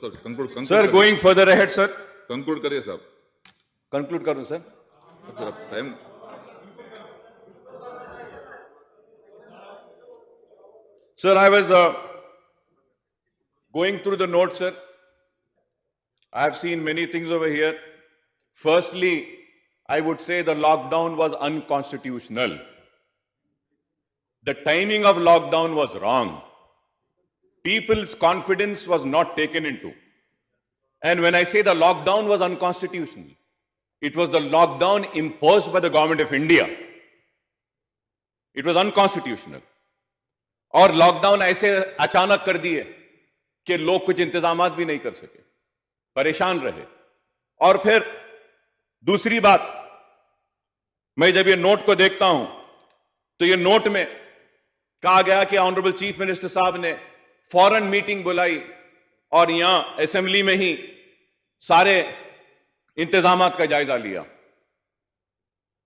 Sir conclude sir going further ahead sir, conclude करिए साहब। Conclude करूं sir? Time Sir, I was going through the notes, sir. I have seen many things over here. Firstly, I would say the lockdown was unconstitutional. The timing of lockdown was wrong. People's confidence was not taken into. And when I say the lockdown was unconstitutional, it was the lockdown imposed by the government of India. It was unconstitutional. और lockdown ऐसे अचानक कर दिए कि लोग कुछ इंतजामात भी नहीं कर सके, परेशान रहे। और फिर दूसरी बात, मैं जब ये नोट को देखता हूं तो ये नोट में कहा गया कि ऑनरेबल चीफ मिनिस्टर साहब ने फौरन मीटिंग बुलाई और यहां असेंबली में ही सारे इंतजामात का जायजा लिया।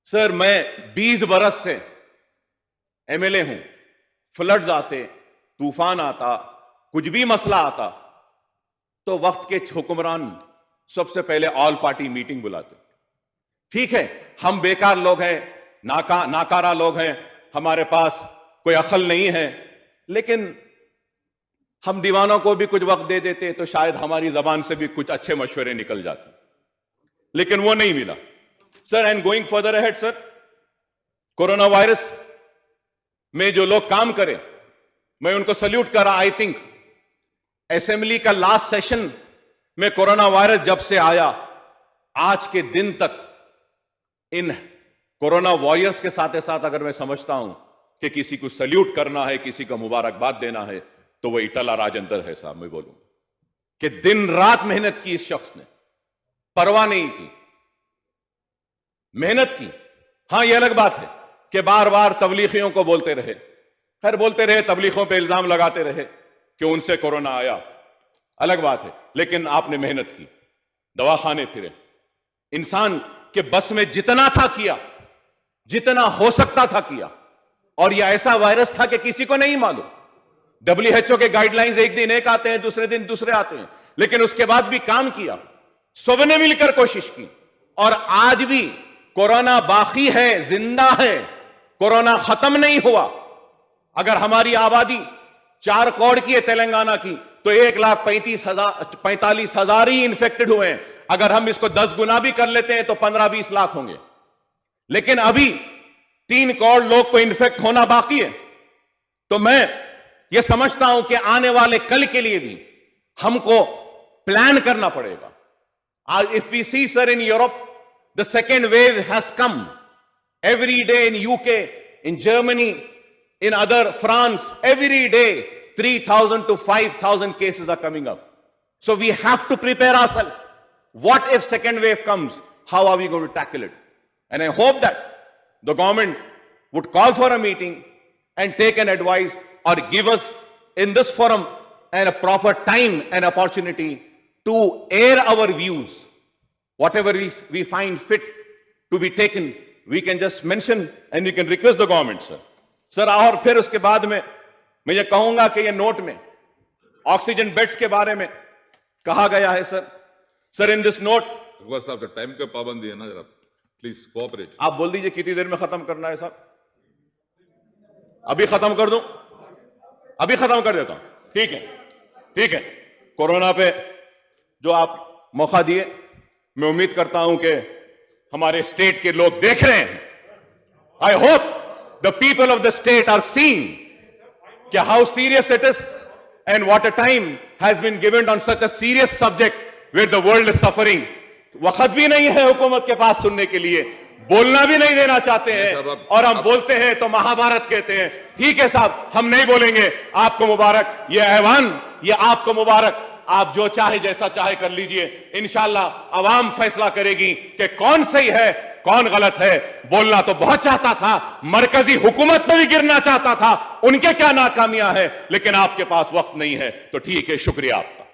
सर, मैं 20 बरस से एमएलए हूं। फ्लड्स आते, तूफान आता, कुछ भी मसला आता तो वक्त के हुक्मरान सबसे पहले ऑल पार्टी मीटिंग बुलाते। ठीक है, हम बेकार लोग हैं, नाकारा लोग हैं, हमारे पास कोई अक्ल नहीं है, लेकिन हम दीवानों को भी कुछ वक्त दे देते तो शायद हमारी जबान से भी कुछ अच्छे मशवरे निकल जाते, लेकिन वो नहीं मिला। Sir, and going further ahead sir, corona virus में जो लोग काम करें, मैं उनको सल्यूट कर रहा। आई थिंक असेंबली का लास्ट सेशन में कोरोना वायरस जब से आया, आज के दिन तक इन कोरोना वॉरियर्स के साथ साथ अगर मैं समझता हूं कि किसी को सल्यूट करना है, किसी को मुबारकबाद देना है, तो वह इटला राजेंद्र है साहब। मैं बोलूं कि दिन रात मेहनत की इस शख्स ने, परवाह नहीं की, मेहनत की। हां, यह अलग बात है कि बार बार तबलीगियों को बोलते रहे, खैर बोलते रहे, तबलीगों पे इल्जाम लगाते रहे कि उनसे कोरोना आया, अलग बात है, लेकिन आपने मेहनत की, दवाखाने फिरे, इंसान के बस में जितना था किया, जितना हो सकता था किया। और यह ऐसा वायरस था कि किसी को नहीं मालूम। WHO के गाइडलाइंस एक दिन एक आते हैं, दूसरे दिन दूसरे आते हैं, लेकिन उसके बाद भी काम किया, सबने मिलकर कोशिश की। और आज भी कोरोना बाकी है, जिंदा है, कोरोना खत्म नहीं हुआ। अगर हमारी आबादी 4 करोड़ की है तेलंगाना की, तो 1,45,000 ही इन्फेक्टेड हुए हैं। अगर हम इसको 10 गुना भी कर लेते हैं तो 15-20 लाख होंगे, लेकिन अभी 3 करोड़ लोग को इन्फेक्ट होना बाकी है। तो मैं यह समझता हूं कि आने वाले कल के लिए भी हमको प्लान करना पड़ेगा। आज if we see sir in Europe, the second wave has come every day in UK, in Germany, in other France, every day 3,000 to 5,000 cases are coming up. So we have to prepare ourselves. What if second wave comes? How are we going to tackle it? And I hope that the government would call for a meeting and take an advice or give us in this forum and a proper time and opportunity to air our views. Whatever we find fit to be taken, we can just mention and we can request the government, sir. Sir, और फिर उसके बाद में मैं ये कहूंगा कि ये नोट में ऑक्सीजन बेड्स के बारे में कहा गया है sir. Sir, in this note, साहब टाइम के पाबंदी है ना, जरा प्लीज कोऑपरेट। आप बोल दीजिए कितनी देर में खत्म करना है साहब? अभी खत्म कर दूं? अभी खत्म कर देता हूं, ठीक है, ठीक है। कोरोना पे जो आप मौका दिए, मैं उम्मीद करता हूं कि हमारे स्टेट के लोग देख रहे हैं। I hope the people of the state are seeing कि how serious it is and what a time has been given on such a serious subject where the world is suffering. वक्त भी नहीं है हुकूमत के पास सुनने के लिए, बोलना भी नहीं देना चाहते हैं, और हम बोलते हैं तो महाभारत कहते हैं। ठीक है साहब, हम नहीं बोलेंगे, आपको मुबारक, ये ऐवान ये आपको मुबारक, आप जो चाहे जैसा चाहे कर लीजिए। इंशाअल्लाह अवाम फैसला करेगी कि कौन सही है कौन गलत है। बोलना तो बहुत चाहता था, मरकजी हुकूमत में भी गिरना चाहता था, उनके क्या नाकामियां है, लेकिन आपके पास वक्त नहीं है। तो ठीक है, शुक्रिया आपका।